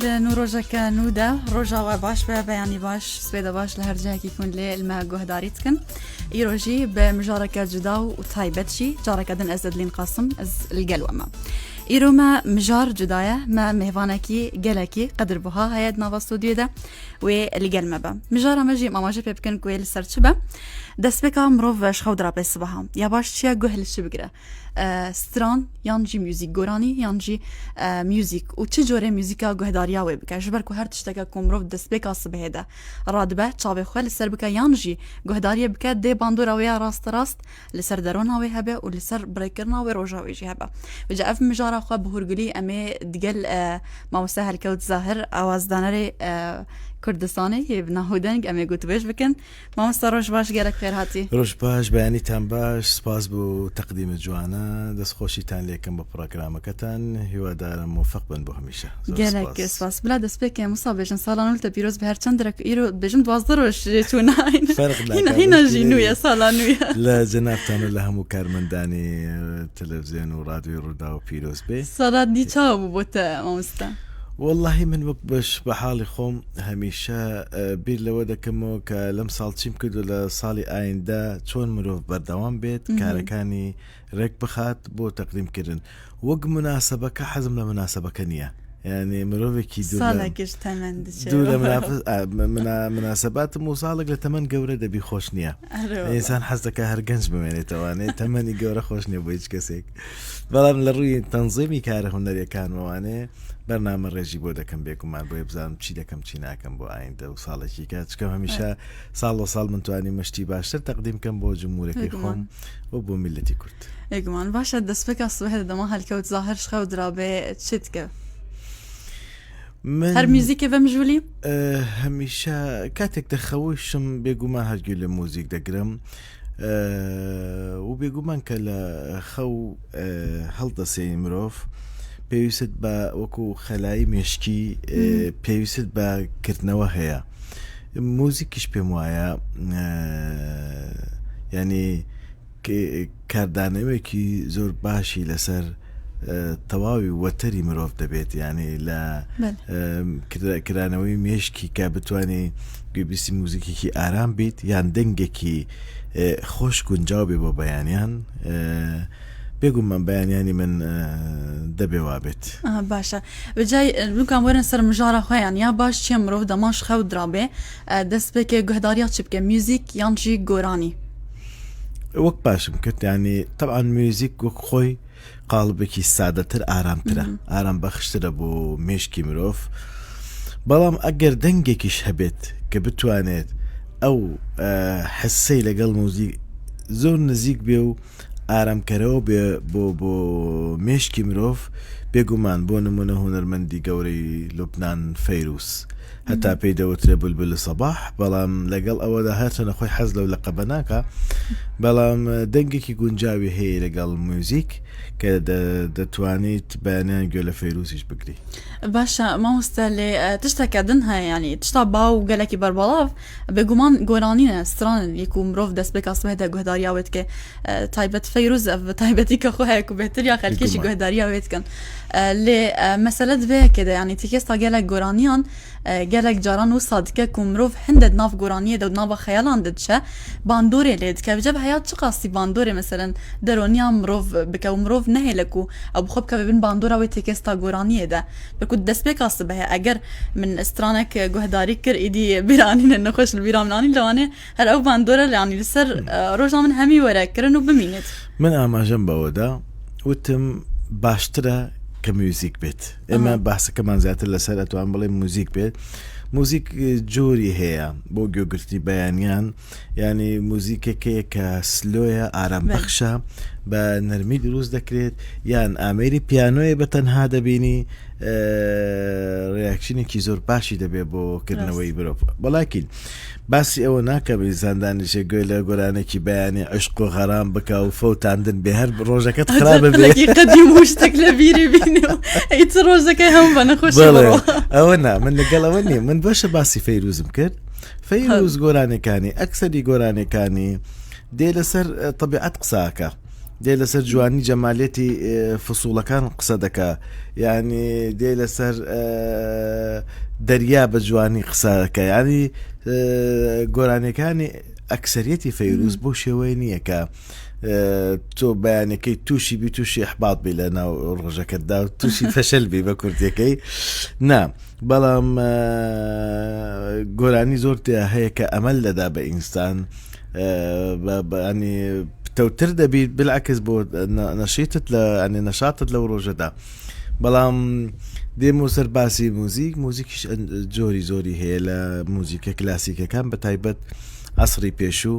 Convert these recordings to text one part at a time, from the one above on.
نوروجك نودا روجا وباش بيعني باش سويدا باش لهرجاك يكون لي الماء جهداريتكن يروجي بمجارك جداو وتايبتشي جارك دن أزد لين قاسم از الجلوما إيروما مجار جدايا ما مهوانكي جلكي قدر بها هيد نافا ستوديو ده والجلمة با مجارة ماجي ماجي بيبكن كويل سرتشبه دسبكا مروف شخودرا بسبها يا باش شيا جهل الشبكرة ستران يانجي ميوزيك جوراني يانجي ميوزيك وتجوري ميوزيكا جهداريا وبك جبركو هر تشتكا كومروف دسبكا صبه ده رادبه تشابه خال السربكا يانجي جهداريا بك دي باندورا ويا راست لسر درونا ويهبه ولسر بريكرنا وروجا ويجي هبه وجا اف مجارة خو بهرجلي امي دجل ما وسهل كود ظاهر اواز دانري كردستاني يبنا هودنگ امي قلت بيش بكن ما مستروش باش جالك خير هاتي روش باش بياني تان باش سپاس بو تقديم جوانا دس خوشي تان ليكم ببروغرامكتان هو دار موفق بن بو هميشه جالك سپاس بلا دس بك مصابش ان سالان قلت بيروز بهر چندرك ايرو بجم دوازدروش تونا هنا جينو يا سالانويا لا جناب تان الله مو كارمنداني تلفزيون وراديو رودا وبيروز بي صارت دي تشاو بوتا مامستا والله من وقت باش بحالي خوم هميشه بير لودا كمو كلم صالتشيم كدو لصالي آيندا چون مروف بردوام بيت كاركاني ريك بخات بو تقديم كرن وق مناسبة كحزم لمناسبة كنية يعني مروفي صالك مناسبات موصالك لتمن قورة دبي خوشنية إنسان حزتك هرقنج بمعنى تواني تمني قورة خوشنية بويج كسيك بلان لروي تنظيمي كاره هنالي كان مواني برنامج رجي بودا كم بيكم مع بوي بزارم چی دكم چی ناكم بو آینده و ساله چی كات كم هميشه سال و سال من تواني مشتي باشتر تقديم كم بو جمهورك خوم و بو ملتي كرد اگمان باشه دست بك اصل هذا دما هالكوت ظاهر شخو درابه تشتك هر موزيك بمجولي هميشه كاتك تخويشم بيقو ما هرجول الموزيك دقرم و بيقو من كلا خو هلطة سيمروف پێویست بە وەکو خەلایی مێشکی پێویست بە کردنەوە هەیە موزیکیش پێم وایە ینی کاردانەوەیەکی زۆر باشی لەسەر تەواوی وەتەری مرۆڤ دەبێت ینی لە کرانەوەی مێشکی کە بتوانێت گوێبیستی موزیکێکی ئارام بیت یان دەنگێکی خۆش گونجاو بێ بۆ بەیانیان بيقول من بياني من دبي وابت باشا بجاي لوكا ورن سر مجارة خويا يا باش تشمرو دماش خو درابه دست بك جهداريات شبكه ميوزيك يانجي جوراني وقت باش مكت يعني طبعا ميوزيك وخوي قالبك السعادة آرام ترى آرام بخشتر ابو ميشكي مروف بلام اگر دنگكيش هبت كبتوانيت او حسي لقل موزيك زور نزيك بيو آرام كرو بو مشكي مروف بيقومان بو نمونه هنرمندي قوري لبنان فيروس حتى بيدا وتربل بالصباح بلام لقل أولا هاتنا خوي حزلو لقبناكا بلام دنجك يكون جاوي هي لقل موزيك كده دتوانيت بانان قول فيروسيش بقري باشا ما مستلي تشتكى دنها يعني تشتباو قالكي بربلاف بيقومان قورانينا ستران يكون مروف دست بك أصبه ده قهداريا ويتك تايبت فيروز تايبتك أخوها يكو بهتر يا خلكيشي قهداريا ويتكن لمسألة بيه كده يعني تكيستا قالك قورانيان قالك جاران وصادكه كومروف هندد ناف قرانيه دو ناف خيالان ددشه باندوري ليد كبجب حيات شقاسي باندوري مثلا درونيا مروف بكو مروف نهلكو او بخوب كبن باندورا ويتكستا قرانيه ده بكو دسبك اصبه اگر من استرانك جهداري كر ايدي بيرانين نخش البيرامناني لوانه هل او باندورا يعني لسر روجا من همي ورا كرنو بمينت من اما جنب ودا وتم باشترا كموزيك بيت اما بحث كمان زيادة لسالة وعن بلي موزيك بيت موزيك جوري هي بوجو قلتي بيانيان يعني موزيك كيكا سلويا آرام بخشا بنرمي دروز دكريت يعني اميري بيانوي بتنها دبيني رياكشني كي زور باشي دبي بو كرنوي بروف ولكن بس اونا كميزان دانش يقول قرانه كي بياني عشق وغرام بكا وفوت عندن بهر روجك خراب بي قديم وشتك لبيري بيني اي روجك هم بنخش برو اونا من قالوني من باش باسي فيروز مكر فيروز قرانه كاني اكثر قرانه كاني دي لسر طبيعه قساكا دێ لەسەر جوانی جەمالێتی فسوڵەکان قسە دەکا یعنی دێ لەسەر دەریا بە جوانی قسەکە ینی گۆرانەکانی ئەکسەرەتی فەیروز بۆ شێوەیە نییە کە تۆ بەیانەکەی تووشی بی تووشی احباط بی لە ناو ڕۆژەکەتدا و تووشی فەشەل بی بە کوردیەکەی نا بەڵام گۆرانی زۆر هەیە کە ئەمەل دەدا بە ئینسان ینی تەوتر دەبیت بالعکس بۆ نەشیتت لە ئەنی نەشاتت لەو ڕۆژەدا بەڵام دێم و سەر باسی موزیکیش جۆری زۆری هەیە لە موزیکە کلاسیکەکان بە تایبەت عەسری پێشوو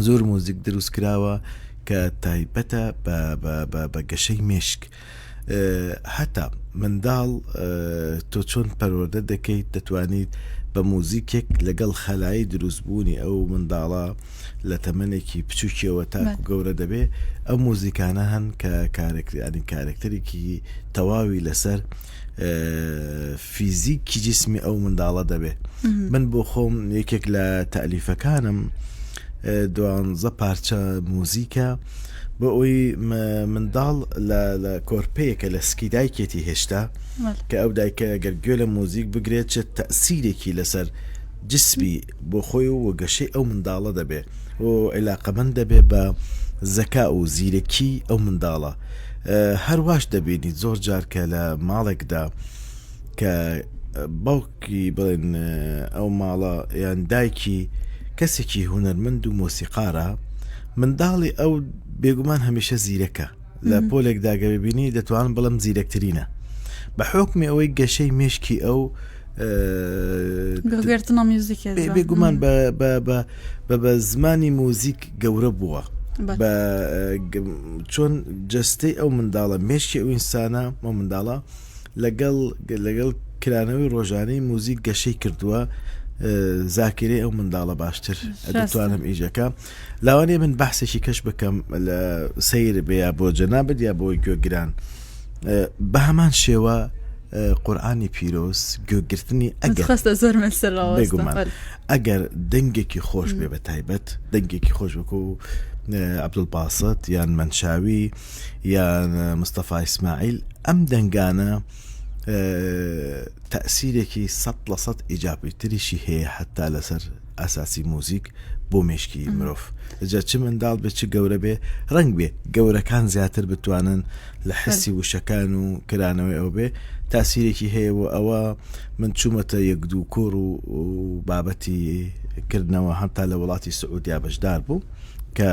زۆر موزیک دروست کراوە کە تایبەتە بە گەشەی مێشک هەتا منداڵ تۆ چۆن پەروەردە دەکەیت دەتوانیت بە موزیکێک لەگەڵ خەلایی دروستبوونی ئەو منداڵە لە تەمەنێکی بچووکیەوە تاکو گەورە دەبێ ئەو موزیکانە هەن کە کارکتەرێکی تەواوی لەسەر فیزیکی جسمی ئەو منداڵە دەبێ من بۆ خۆم یەکێک لە تەلیفەکانم 12 پارچە موزیکە بۆ ئەوی منداڵ لە کۆرپەیەکە لە سکیدایکێتی هێشتا کە ئەو دایکە گەر گوێ لە موزیک بگرێت چە تەسیرێکی لەسەر جسمی بۆ خۆی و گەشەی ئەو منداڵە دەبێ و علاقەمەند دەبێ بە زەکا و زیرەکی ئەو منداڵە هەرواش دەبینیت زۆر جار کە لە ماڵێکدا کە باوکی بڵێن ئەو ماڵە یان دایکی کەسێکی هونەرمەند و مۆسیقارە منداڵی ئەو بێگومان هەمیشە زیرەکە لە پۆلێکدا گەبینی دەتوان بڵم زیرەکترینە بە حکمی ئەوەی گەشەی مێشکی ئەو بێگومان بە زمانی موزیک گەورە بووە چۆن جستەی ئەو منداڵە مێشکی ئەو ئینسانە ئەو منداڵە لەگەڵ کرانەوەی ڕۆژانەی موزیک گەشەی کردووە زاکرێ ئەو منداڵە باشتر دەتوانم ئیژەکە لاوانێ من بەحسێکی کەش بکەم لە سەیر بێ بۆ جەنابەت یا بۆی گوێگران بە هەمان شێوە قورئانی پیرۆز گوێگرتنی ئەگەر دەنگێکی خۆش بێ بە تایبەت دەنگێکی خۆش بکو عەبدولباسط یان منشاوی یان مستەفا ئیسماعیل ئەم دەنگانە تأثیرێکی 100% ئیجابی تریشی هەیە حتا لەسەر ئاساسی موزیک بۆ مێشکی مرۆڤ جا چ منداڵ بێ چ گەورە بێ ڕنگ بێ گەورەکان زیاتر بتوانن لە حسی وشەکان و کرانەوەی ئەو بێ تاسیرێکی هەیە و ئەوە من چوومەتە یەک دوو کۆڕ و بابەتی کردنەوە هەمتا لە وڵاتی سعودیا بەشدار بوو کە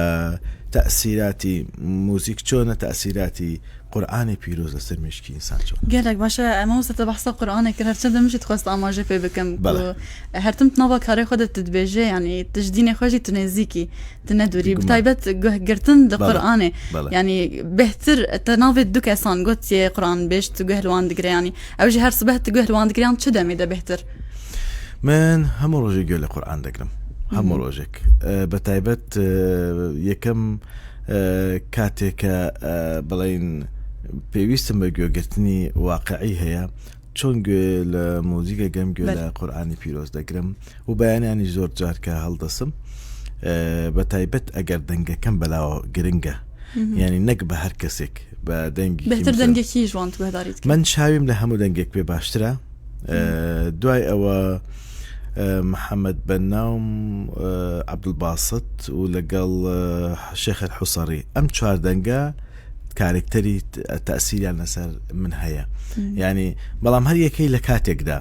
تأثیراتی موزیک چۆنە تأثیراتی قورئانی پیرۆز لەسەر مێشکی ئینسان چۆن گەلێک باشە ئەمە وەستە بەحسە قورئانێک کرد هەرچەندە مشت خواست ئاماژە پێ بکەم هەرتم ناوە کارێ خۆدت تدبێژێ ینی تشدینێ خۆشی تونێزیکی تنەدوری بتایبەت گرتن لە قورئانێ ینی بهتر تناوێت دوو کەسان گوتیێ قورئان بێشت گوهلوان دگرێ ینی ئەوژی هەر سبەت گوهلوان دگریان چ دەمێدە بهتر من هەموو ڕۆژێ گوێ لە قورئان دەگرم هەموو ڕۆژێک بە تایبەت یەکەم کاتێکە بڵین پێویستم بە گوێگرتنی واقعی هەیە چۆن گوێ لە موزیکە گەم گوێ لە قورئانی پیرۆز دەگرم و بەیانیانی زۆر جارکە هەڵدەسم بە تایبەت ئەگەر دەنگەکەم بەلاوە گرنگە یعنی نەک بە هەر کەسێک بە دەنگی بهتر دەنگێکی جوان بەداریت من شاویم لە هەموو دەنگێک پێ باشترە دوای ئەوە محەممەد بەناوم عەبدولباسط و لەگەڵ شێخ الحوسەڕی ئەم چوار دەنگە کارکتەری تەسیریان لەسەر من هەیە ینی بەڵام هەر یەکەی لە کاتێکدا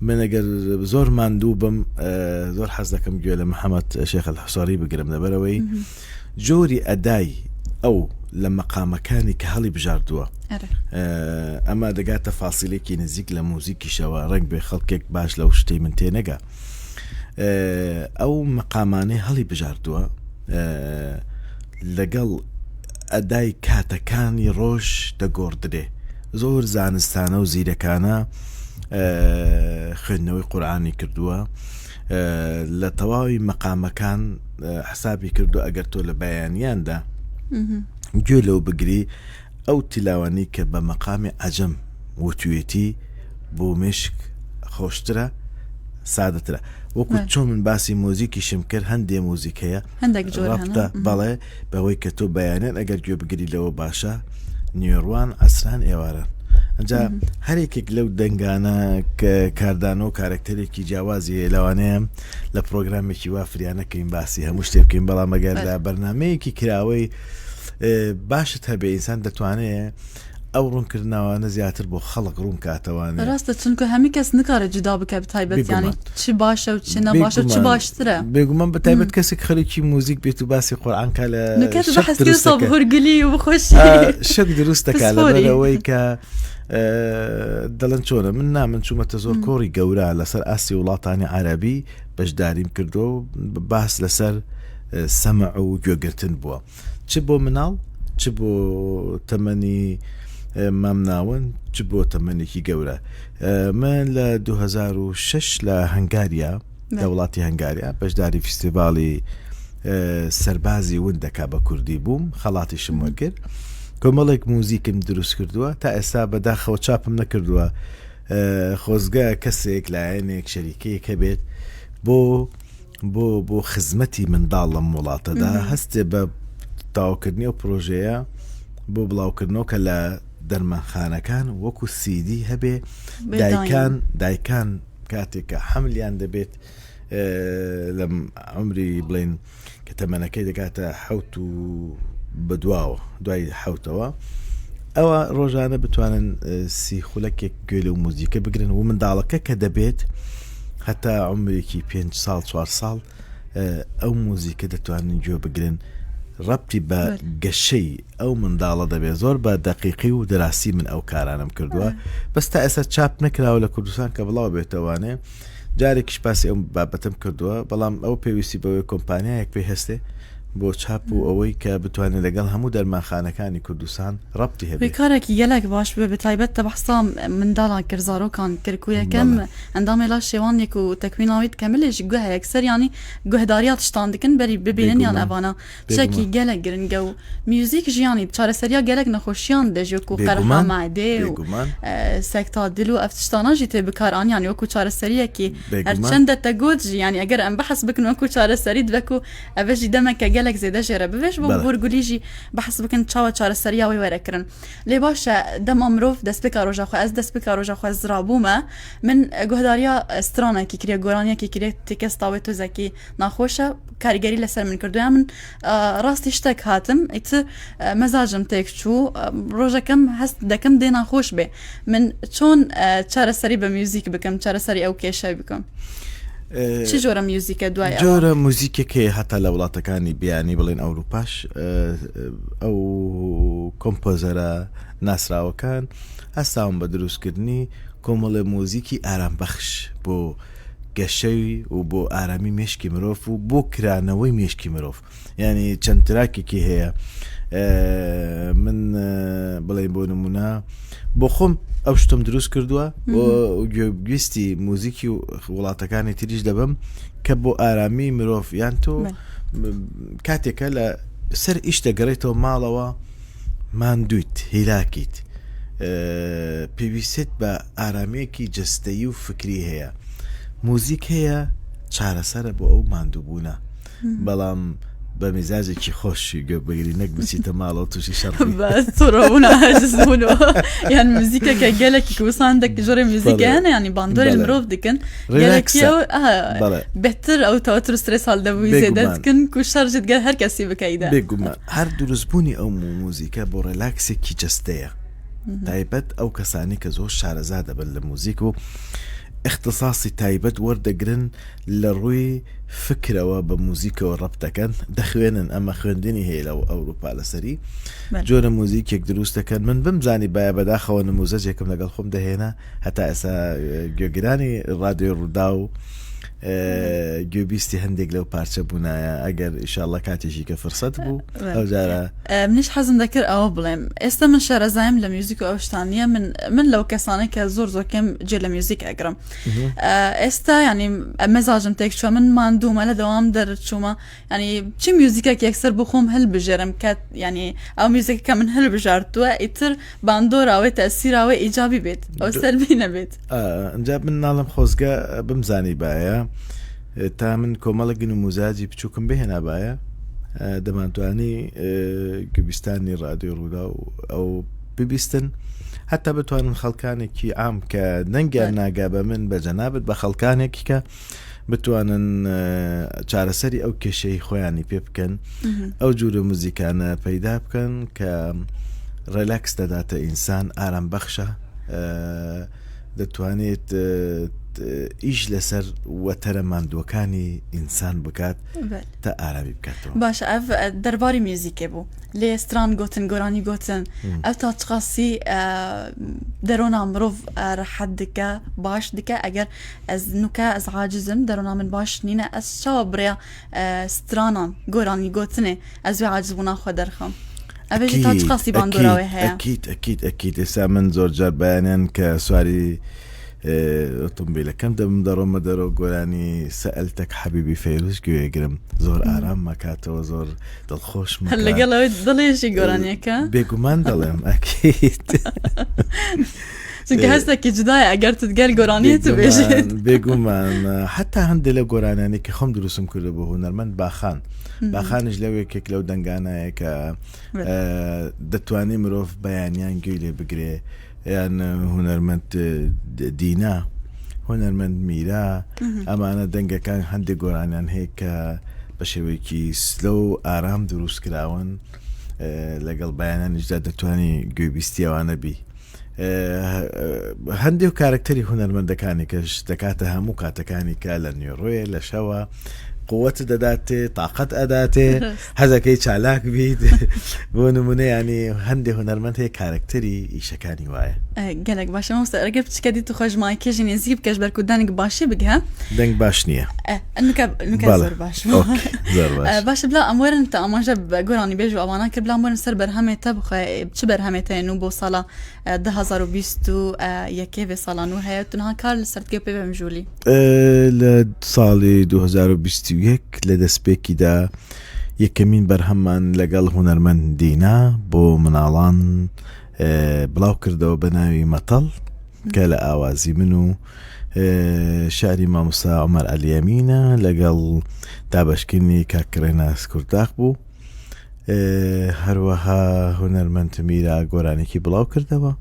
من ئەگەر زۆر ماندوو بم زۆر حەز دەکەم گوێ لە محەممەد شێخ الحوسەڕی بگرم لەبەرەوەی جۆری ئەدای ئەو لە مەقامەکانی کە هەڵی بژاردووە ئەمە دەگاتە فاسیلێکی نزیک لە موزیکیشەوە ڕنگ بێ خەڵکێک باش لەو شتەی من تێنەگا ئەو مەقامانەی هەڵی بژاردووە لەگەڵ ئەدای کاتەکانی ڕۆژ دەگۆڕدرێ زۆر زانستانە و زیرەکانە خوێندنەوەی قورئانی کردووە لە تەواوی مەقامەکان حسابی کردو ئەگەر تۆ لە بەیانیاندا گوێ لەو بگری ئەو تیلاوانی کە بە مەقامی عەجەم وتوێتی بۆ مێشک خۆشترە سادەترە وەکو چۆن من باسی موزیکیشم کرد هەندێ موزیک هەیە هەندێک جۆرە ڕابتە بەڵێ بەوەی کە تۆ بەیانێن ئەگەر گوێ بگری لەوە باشە نیێڕوان ئەسران ئێوارن ئەجا هەرێکێک لەو دەنگانە کە کاردانە و کارکتەرێکی جیاوازی لەوانەیە لە پرۆگرامێکی وا فریانەکەین باسی هەموو شتێ بکەین بەڵام ئەگەر لە بەرنامەیەکی کراوەی باشت هەبێ ئینسان دەتوانێت ئەو ڕوونکردناوانە زیاتر بۆ خەڵک ڕوون کاتەوانێ ڕاستە چونکە هەمی کەس نکارە جودا بکە بەتایبەت ینی چی باشە و چی نەباشە چی باشترە بێگومان بەتایبەت کەسێک خەریکی موزیک بێت و باسی قورئانکە لە هەرگلی و بخۆشی شەک دروستەکە لەبەرەوەی کە دەڵێن چۆنە من چوومەتە زۆر کۆڕی گەورە لەسەر ئاسی وڵاتانی عەرەبی بەشداریم کردو و باس لەسەر سەمع و گوێگرتن بووە چ بۆ مناڵ چ بۆ تەمەنی مامناون چ بۆ تەمەنێکی گەورە من لە 2006 لە هەنگاریا لە وڵاتی هەنگاریا بەشداری فیستیڤاڵی سەربازی وندەکە بە کوردی بووم خەڵاتیشم وەرگرت کۆمەڵێک موزیکم دروست کردووە تا ئێستا بەداخەوە چاپم نەکردووە خۆزگە کەسێک لایەنێک شەریکەیەک هەبێت بۆ خزمەتی منداڵ لەم وڵاتەدا هەستێ بە تاواکردنی و پرۆژەیە بۆ بڵاوکردنەوە کە لە دەرمانخانەکان وەکو سیدی هەبێ دایکان کاتێکە حملیان دەبێت لەم عمری بڵین کە تەمەنەکەی دەکاتە حەوت و بەدواوە دوای حەوتەوە ئەوە ڕۆژانە بتوانن سی خولەکێک گوێ لە موزیکە بگرن و منداڵەکە کە دەبێت هەتا عمرێکی 5 ساڵ 4 ساڵ ئەو موزیکە دەتوانن گوێ بگرن ڕەبتی بە گەشەی ئەو منداڵە دەبێت زۆر بە دەقیقی و دراسی من ئەو کارانم کردووە بەس تا ئێستا چاپ نەکراوە لە کوردستان کە بڵاو بێتەوانێ جارێکیش باسی ئەو بابەتم کردووە بەڵام ئەو پێویستی بەوەی کۆمپانیایەک پێی هەستێ بۆ چاپ و ئەوەی کە بتوانێت لەگەڵ هەموو دەرمانخانەکانی کوردستان ڕەبتی هەبێت کارێکی گەلێک باش بێ بەتایبەت تە بەحسا منداڵان کرد زارۆکان کردکویەکەم ئەندامێلا شێوانێک و تەکویناویت کەملێژ گوه یەکسەر ینی گوهداریات شتان دکن بەری ببینن یان ئەوانە شەکی گەلێک گرنگە و میوزیک ژیانی چارەسەریا گەلێک نەخۆشیان دەژێک و قەرها مەعدێ و سەکتا دل و ئەفتشتاناژی تێ بکاران یانی وەکو چارەسەریەکی هەرچەندە تەگوت ژیانی ئەگەر ئەم بەحس بکن وەکو چارەسەری دەکو ئەوەژی دەمەکە گەلێک زێدە ژێرە ببێش بۆ بورگولیژی بەحس بکن چاوە چارەسەریاوی وەرەکردن لێ باشە دەما مرۆڤ دەستپێکا ڕۆژەخوا ئەس دەستپێکا ڕۆژەخوا زرابوومە من گوهداریا سترانێکی کرێ گۆرانیەکی کرێ تێکەستاوێت تۆزەکی ناخۆشە کاریگەری لەسەر من کردویان من ڕاستی شتێک هاتم ئیت مەزاجم تێک چوو ڕۆژەکەم هەست دەکەم دێ ناخۆش بێ من چۆن چارەسەری بە میوزیک بکەم چارەسەری ئەو کێشە بکەم چی جۆرە میوزیکە دوای جۆرە موزیکێکی هەتا لە وڵاتەکانی بیانی بڵێن ئەوروپاش ئەو کۆمپۆزەرە ناسراوەکان هەستاون بە دروستکردنی کۆمەڵە موزیکی ئارامبەخش بۆ گەشەوی و بۆ ئارامی مێشکی مرۆڤ و بۆ کرانەوەی مێشکی مرۆڤ ینی چەند تراکێکی هەیە من بڵێن بۆ نمونە بۆ خۆم ئەو شتم دروست کردووە گوێگویستی موزیکی و وڵاتەکانی تریش دەبم کە بۆ ئارامی مرۆڤ یان تۆ کاتێکە لە سەر ئیش دەگەڕێتەوە ماڵەوە ماندویت هیلاکیت پێویستێت بە ئارامەیەکی جەستەیی و فکری هەیە موزیک هەیە چارەسەرە بۆ ئەو ماندووبوونە بەڵام بە میزاجێکی خۆشی گوێ بگیری نەک بچیتە ماڵەوە تووشی شەڕبوونەوە یان موزیکەکە گەلێکی کوساندێک ژۆرە موزیکیانە ینی باندۆری مرۆڤ دکن بهتر ئەو تەوەتر و سترێس هەڵ دەبووی زێدە دکن و شەرجت گەل هەر کەسی بکەیدا بێگومان هەر دروستبوونی ئەو موزیکە بۆ ڕێلاکسێکی جەستەیە تایبەت ئەو کەسانی کە زۆر شارەزا دەبن لە موزیک و اختصاصی تایبەت وەردەگرن لە ڕووی فکرەوە بە موزیکەوە ڕەبتەکەن دەخوێنن ئەمە خوێندنی هەیە لەو ئەوروپا لەسەری جۆرە موزیکێک دروستەکەن من بمزانی باە بەداخەوە نموزەجێکم لەگەڵ خۆم دەهێنا هەتا ئێستا گوێگرانی ڕادیۆ ڕوودا و گوێبیستی هەندێک لەو پارچە بوونایە ئەگەر ئیشاءالله کاتێکی کە فرسەت بوو ئەو جارە منیش حەزم دەکرد ئەوە بڵێم ئێستا من شارەزایم لە میوزیک و ئەو شتانیە من لەو کەسانە کە زۆر کەم جێ لە میوزیک ئەگرم ئێستا ینی مەزاجم تێک چوە من ماندوومە لە دەوام دەرچوومە ینی چی میوزیکێک یەکسەر بخۆم هەلبژێرم کات ینی ئەو میوزیک کە من هەلبژارتووە ئیتر باندۆراوەی تەسیراوەی ئیجابی بێت ئەو سەربی نەبێت ئەنجا من ناڵم خۆزگە بمزانی باە تا من کۆمەڵە گن و موزاجی بچووکم بهێنا باە دەمانتوانی گوێبیستانی ڕادیۆ ڕوودا و ئەو ببیستن حتا بتوانن خەڵکانێکی عام کە دەنگیان ناگا بە من بە جەنابەت بە خەڵکانێکی کە بتوانن چارەسەری ئەو کێشەی خۆیانی پێ بکەن ئەو جوورە موزیکانە پەیدا بکەن کە ڕێلاکس دەداتە ئینسان ئارام بەخشە دەتوانێت ئیش لەسەر وەتەرە ماندووەکانی ئینسان بکات تا ئارامی بکاتەوە باش ئەف دەرباری میوزیکێ بوو لێ ستران گوتن گۆرانی گوتن ئەو تا چقاسی دەرۆنا مرۆڤ ڕەحەت دکە باش دکە ئەگەر ئەز نوکە ئەز عاجزم دەرۆنا من باش نینە ئەس چاوە بڕیا سترانان گۆرانی گوتنێ ئەز وێ عاجز بوونا خۆ دەرخەم ئەبێژی تا چقاسی باندۆراوەی هەیە ئەکید ئێستا من زۆر جار بەیانیان کە سواری ئۆتۆمبیلەکەم دەڕۆمە دەرەوە گۆرانی سەئەلتەک حەبیبی فەیروز گوێگرم زۆر ئارام مەکاتەوە زۆر دڵخۆش لەگەڵەوەی دڵێژی گۆرانیەکە بێگومان دەڵێم ئەکید چونکە هەستێکی جدایە ئەگەر تگەر گۆرانیت بێژێت بێگومان حتا هەندێک لە گۆرانیانی کە خۆم دروستم کردە بۆ هونەرمەند باخانش لەو یەکێک لەو دەنگانایە کە دەتوانێت مرۆڤ بەیانیان گوێی لێ بگرێ یان هونەرمەند دینا هونەرمەند میرا ئەمانە دەنگەکان هەندێک گۆرانیان هەیە کە بە شێوەیەکی سلۆ و ئارام دروست کراون لەگەڵ بەیانانیشدا دەتوانی گوێبیستیەوانە بی هەندێک کارکتەری هونەرمەندەکانی کەش دەکاتە هەموو کاتەکانی کە لە نوێڕۆیە لە شەوە قووەت دەداتێ تااقەت ئەداتێ حەزەکەی چالاک بیت بۆ نمونە ینی هەندێک هونەرمەند هەیە کارکتەری ئیشەکانی وایە گەلێک باشە مۆستا ئەگەر بچکە دیت و خۆشمای کێژی نێزی بکەش بەرکودانێک باشی بگە دەنگ باش نییە زۆر باش باشە بلا ئەموەرن تا ئەماژە بە گۆرانی بێژ و ئەوانە کرد بلا ئەموەرن سەر بەرهەمێتە بخۆ چ بەرهەمێتەیە و بۆ ساڵە 2021 ساڵان و هەیە تونها کار لەسەرگە پێ بەمژولی لە ساڵی 2021 لە دەستپێکیدا یەکەمین بەرهەممان لەگەڵ هونەرمەند دینا بۆ مناڵان بڵاو کردەوە بە ناوی مەتەڵ کە لە ئاوازی من و شاری مامۆستا عومەر ئەلیەمینە لەگەڵ دابەشکردنی کاکڕێناس کورداق بوو هەروەها هونەرمەند میرا گۆرانێکی بڵاو کردەوە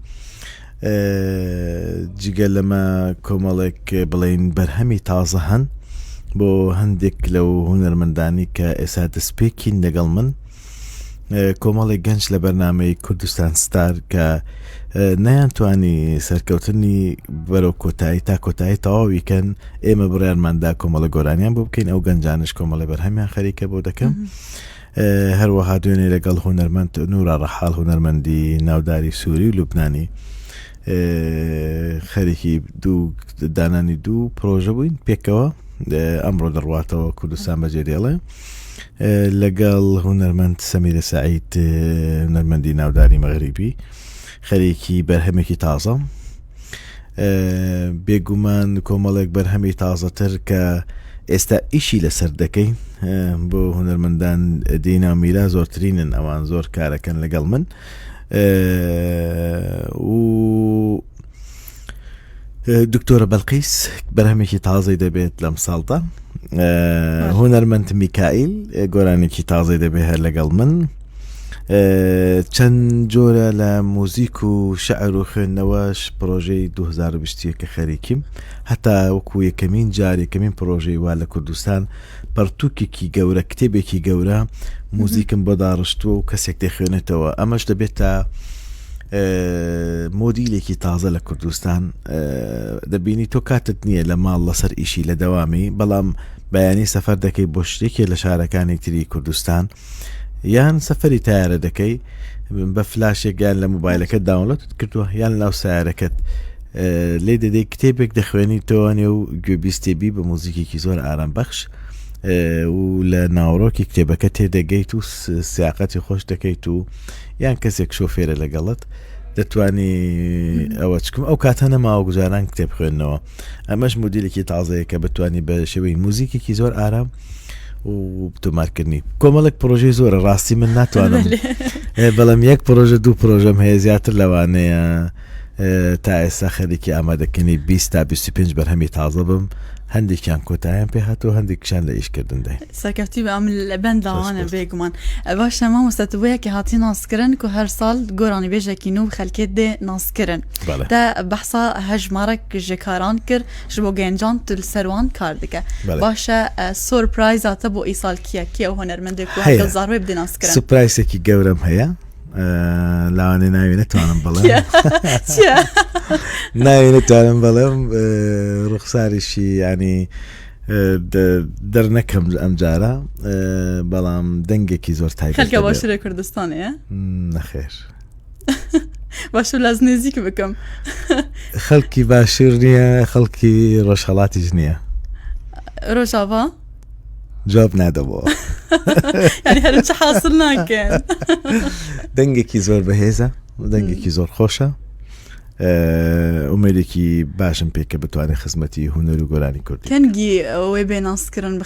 جگە لەمە کۆمەڵێک بڵین بەرهەمی تازە هەن بۆ هەندێک لەو هونەرمەندانی کە ئێستا دەستپێکین لەگەڵ من کۆمەڵی گەنج لە بەرنامەی کوردستان ستار کە نەیانتوانی سەرکەوتنی بەرەو کۆتایی تا کۆتایی تەواویکەن ئێمە بڕیارماندا کۆمەڵە گۆرانیان بۆ بکەین ئەو گەنجانش کۆمەڵی بەرهەمیان خەریکە بۆ دەکەم هەروەها دوێنێ لەگەڵ هونەرمەند نورا ڕەحاڵ هونەرمەندی ناوداری سووری و لوبنانی خەریکی دانانی دوو پرۆژە بووین پێکەوە ئەمڕۆ دەڕواتەوە کوردستان بەجێدێڵێ لەگەڵ هونەرمەند سەمیرە سەعید هونەرمەندی ناوداری مەغریبی خەریکی بەرهەمێکی تازە بێگومان کۆمەڵێک بەرهەمی تازەتر کە ئێستا ئیشی لەسەر دەکەین بۆ هونەرمەندان دینا و میرا زۆرترینن ئەوان زۆر کارەکەن لەگەڵ من و دکتۆرە بەلقیس بەرهەمێکی تازەی دەبێت لەم ساڵدا هونەرمەند میکائیل گۆرانێکی تازەی دەبێت هەر لەگەڵ من چەند جۆرە لە موزیک و شەعر و خوێندنەوەش پرۆژەی 2020 کە خەریکیم هەتا وەکو یەکەمین جار یەکەمین پرۆژەی وا لە کوردستان پەرتووکێکی گەورە کتێبێکی گەورە موزیکم بۆ داڕشتووە و کەسێک دەخوێنێتەوە ئەمەش دەبێت تا مۆدیلێکی تازە لە کوردستان دەبینی تۆ کاتت نییە لە ماڵ لەسەر ئیشی لە دەوامی بەڵام بەیانی سەفەر دەکەی بۆ شتێکێ لە شارەکانی تری کوردستان یان سەفەری تایارە دەکەی بە فلاشێک یان لە موبایلەکەت داونلۆد کردووە یان لەو سیارەکەت لێ دەدەی کتێبێک دەخوێنی تۆوانێ و گوێبیستێبی بە موزیکێکی زۆر ئارام بەخش و لە ناوڕۆکی کتێبەکە تێدەگەیت و سیاقەتی خۆش دەکەیت و یان کەسێک شۆفێرە لەگەڵت دەتوانی ئەوە چکم ئەو کاتە نەماوە گوزاران کتێب خوێندنەوە ئەمەش مدیرێکی تازەیە کە بتوانانی بە شێوەی موزیکێکی زۆر ئارام و تۆمارکردنی کۆمەڵک پرۆژەی زۆرە ڕاستی من ناتوانم بەڵام یەک پرۆژە دوو پرۆژەم هەیە زیاتر لەوانەیە تا ئێستا خەریکی ئامادەکردنی 20 تا 25 بەرهەمی تازە بم هەندێکیان کۆتاییان پێ هاتەوە هەندێکشان لە ئیشکردن دای سەرکەوتی بە ئەم لە بەنداوانە بێگومان باشە مامۆستەتبوویەکی هاتی ناسکردن و هەر ساڵ گۆرانی بێژێکی و خەلکێت دێ ناسکردن دا بەحسا هەژمارەك ژێکاران کرد ji بۆ گەنجان تل سەروان کار دکە باشە سۆرپرایزاتە بۆ ئیساڵکیە کیە و هۆنەرمەندێک و زاروێ بدێ ناسکردن سوپرایسێکی گەورەم هەیە لاوانێ ناوێ نتوانم بڵێم ناوێ نتوانم بڵێم ڕوخساریشی ینی دەرنەکەم ئەم جارە بەڵام دەنگێکی زۆر تایبەت خەلکە باشوورە کوردستانەیە نەخێر باشوور لاز نێزیک بکەم خەڵکی باشوور نییە خەڵکی ڕۆژهەڵاتیش نییە ڕۆژاوا جواب نادەبەوە یعنی هەرچە حاصل ناکەن دەنگێکی زۆر بەهێزە دەنگێکی زۆر خۆشە ئومێدێکی باشم پێکە بتوانێت خزمەتی هونەر و گۆرانی کوردی کەنگی ئەوێ بێناسکردن بە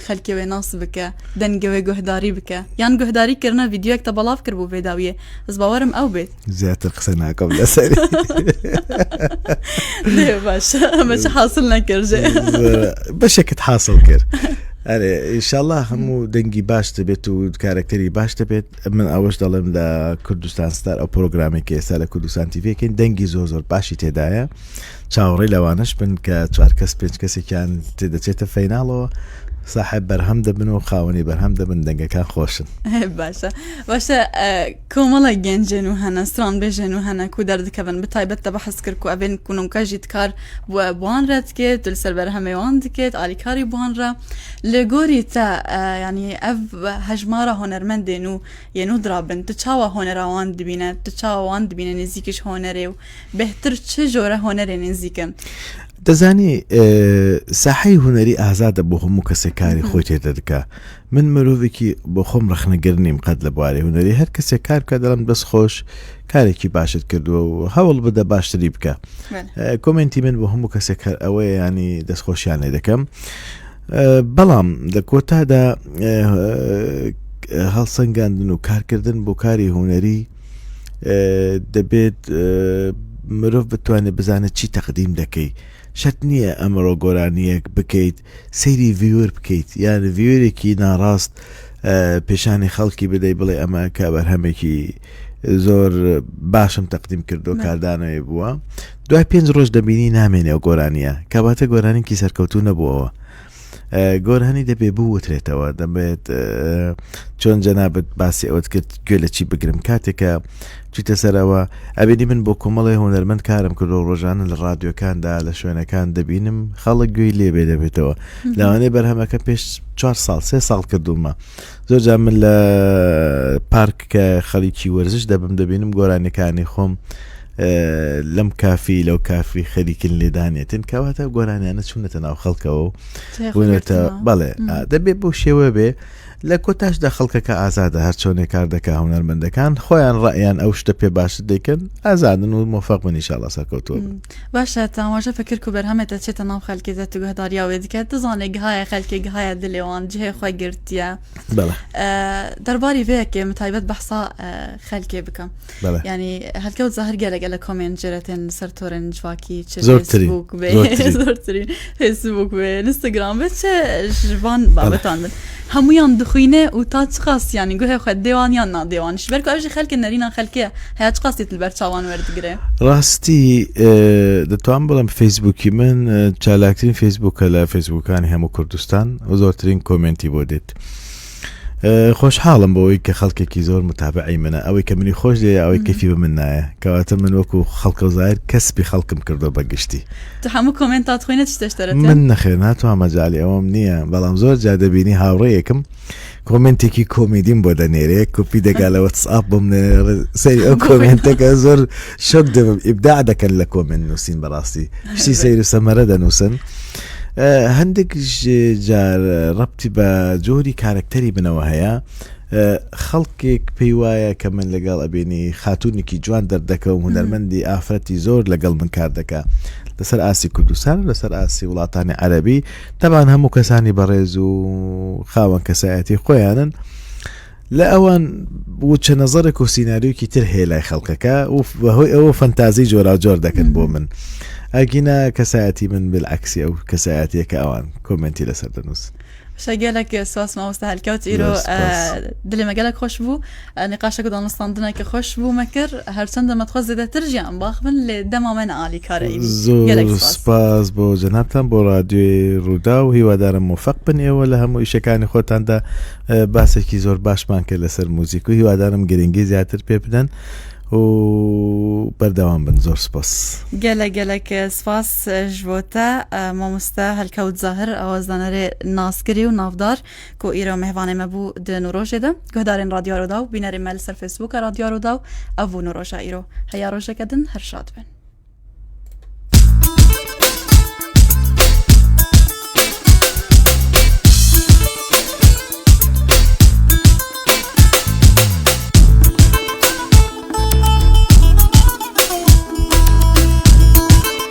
خەلکیەوەی ناس بکە دەنگەوەی گۆهداری بکە یان گۆهداریکردنە ڤیددیوەک تە بەڵاو کرد بۆ بێداویە بەس باوەرم ئەو بێت زیاتر قسە ناکەم لەسەری باشە ئەمەچە حاصل نەکردێ بەشێکت حاصل کرد ئەرێ ئینشاءالله هەموو دەنگی باش دەبێت و کارکتەری باش دەبێت من ئەوەش دەڵێم لە کوردستان ستار ئەو پرۆگرامێکی ئێستا لە کوردستان تیڤەکەین دەنگی زۆر زۆر باشی تێدایە چاوەڕێی لەوانش بن کە 4 کەس 5 کەسێکیان تێدەچێتە فەیناڵەوە صاحب بەرهەم دەبن و خاوەنی بەرهەم دەبن دەنگەکان خۆشن باشە کۆمەڵە گەنجێن و هەنە سران بێژێن و هەنە و دەردەکەبن بتایبەت دە بەحەز کرد و ئەبێن کوونکەژیت کار بووە بوانرە دکێت دل سەر بەرهەمێوان دکێت ئالیکاری بوانرە لە گۆری تا ینی ئەv هەژمارە هۆنەرمەندێن و یەنو درابن تو چاوە هۆنەراوان دبینە تو چاوەوان دبینە نزیکیش هۆنەرێ و بهتر چه جۆرە هۆنەرێ نزیکن دەزانی ساحەی هوەری ئازادە بۆ هەموو کەسێک کاری خۆی تێدە دکا من مرۆڤێکی بۆ خۆم ڕخنەگرنیم قەت لە بواری هوەری هەر کەسێک کار بکە دەڵم دەست خۆش کارێکی باشت کردووە و هەوڵ بدە باشتری بکە کۆمنتی من بۆ هەموو کەسێک ئەوەیە ینی دەستخۆشیان لێ دەکەم بەڵام لە کۆتادا هەڵسەنگاندن و کارکردن بۆ کاری هوەری دەبێت مرۆڤ بتوانێت بزانێت چی تەقدیم دەکەی شەت نییە ئەمڕۆ گۆرانیەک بکەیت سەیری ڤیور بکەیت یان ڤیورێکی ناڕاست پێشانی خەڵکی بدەی بڵێ ئەمە کە بەرهەمێکی زۆر باشم تەقدیم کردو کاردانەوەی بووە دوای 5 ڕۆژ دەبینی نامێنێ گۆرانیە کاباتە گۆرانێکی سەرکەوتو نەبووەوە گۆرانی دەبێ بوترێتەوە دەبێت چۆن جەنابەت باسی ئەوت کرد گوێ لە چی بگرم کاتێکە چیتە سەرەوە ئەبێنی من بۆ کۆمەڵی هۆنەرمەند کارم کردو ڕۆژانە لە ڕادیۆکاندا لە شوێنەکان دەبینم خەڵک گوێی لێبێ دەبێتەوە لەوانەیە بەرهەمەکە پێش 4 ساڵ 3 ساڵ کردومە زۆر جا من لە پارککە خەڵکی وەرزش دەبم دەبینم گۆرانەکانی خۆم لەم کافی لەو کافی خەریکن لێدانێتن کەواتە گۆرانیانە چوونەتە ناو خەڵکەوە بوونێتە بەڵێ دەبێت بۆ شێوە بێ لە کۆتاشدا خەڵکەکە ئازادە هەر چۆنێک کار دەکا هونەرمەندەکان خۆیان ڕائیان ئەو شتە پێ باشت دەکەن ئازادن و مۆفەق بن ئینشاءالله سەرکەوتووە بن باشە تاماژە فکر کو بەرهەمێتە چێتە ناو خەڵکێتە تو گەهداریاوێ دکات دەزانێ گەهایە خەلکێ گەهایە دلێوان جهێ خۆی گرتیە دەرباری vەیەکێ متایبەت بەحسا خەلکێ بکەم ینی هەلکەوت زاهر گەلەگە لە کۆمێنجرەتێن سەر تۆرن جواکی فیسبوک بێ ئینستاگرام بێ چه ژوان بابەتان بن هەمویان دخوینێ و تا چ قاس ینی گوهێ خۆ دێوانیان نادێوانش بەرکو ئەوژی خەلکە نەرینان خەلکەیە هەیە چ قاسیت لەبەر چاوان وەردەگرێ ڕاستی دەتوان بڵم فیسبوکی من چالاکترین فیسبوکە لە فیسبوکانی هەموو کوردستان و زۆرترین کۆمنتی بۆ دێت خۆشحاڵم بۆەوەی کە خەڵکێکی زۆر متابعی منە ئەوەی کە منی خۆش دێ ئەوەی کەفی بە من نایە کەواتە من وەکو خەڵکە و زایر کەسبی خەڵکم کردو بەگشتی تو هەموو کۆمنتات خوێنە چتەشتەرەت من نەخێر ناتوان مەجای ئەوم نییە بەڵام زۆر جا دەبینی هاوڕێیەکم کۆمنتێکی کۆمیدیم بۆ دەنێرێ کوپی دەگالەوە وەتسئاپ بۆم سەری ئەو کۆمنتەکە زۆر شۆک دەبم ئیبداع دەکەن لە کۆمنت نووسین بەڕاستی شتی سەیر و سەمەرە دەنووسن هەندێک جار ڕەبتی بە جۆری کارکتەری بنەوە هەیە خەڵکێک پێی وایە کە من لەگەڵ ئەبێنی خاتونێکی جوان دەردەکەم و هونەرمەندی ئافرەتی زۆر لەگەڵ من کار دەکا لەسەر ئاسی کوردستان لەسەر ئاسی وڵاتانی عەرەبی تەبان هەموو کەسانی بەڕێز و خاوەن کەسایەتی خۆیانن لە ئەوان وچە نەزەرێک و سیناریوکی تر هەیە لای خەڵکەکە و بەهۆی ئەوە فەنتازی جۆرا جۆر دەکەن بۆ من ئەگینا کەسایەتی من بالعکسی ئەو کەسایەتیەکە ئەوان کۆمنتی لەسەر دەنووسن شەگەلێک سواس مامۆستا هەلکەوت ئیرۆ دلێ مەگەلێک خۆش بوو نقاشێک دانستاندنێکە خۆش بوو مەکرد هەرچەندە مەتخوا زێدەتر ژیان باخ بن لێ دەمامەن عالی کارەی زۆر سپاس بۆ جەنابتان بۆ رادیۆی ڕوودا و هیوادارم موفق بن ئێوە لە هەموو ئیشەکانی خۆتاندا باسێکی زۆر باشمان کرد لەسەر موزیک و هیوادارم گرنگی زیاتر پێ بدەن و بەردەوام بن زۆر سپاس gelek spas ji bo te mamoste Helkewt Zahir awazdanerê naskirî û navdar ku îro mehvanê me bû di nûrojê de guhdarên Radyo Rodaw bînerê me li ser Facebooka Radyo Rodaw ev bû nûroja îro heya rojeke din her şad bin.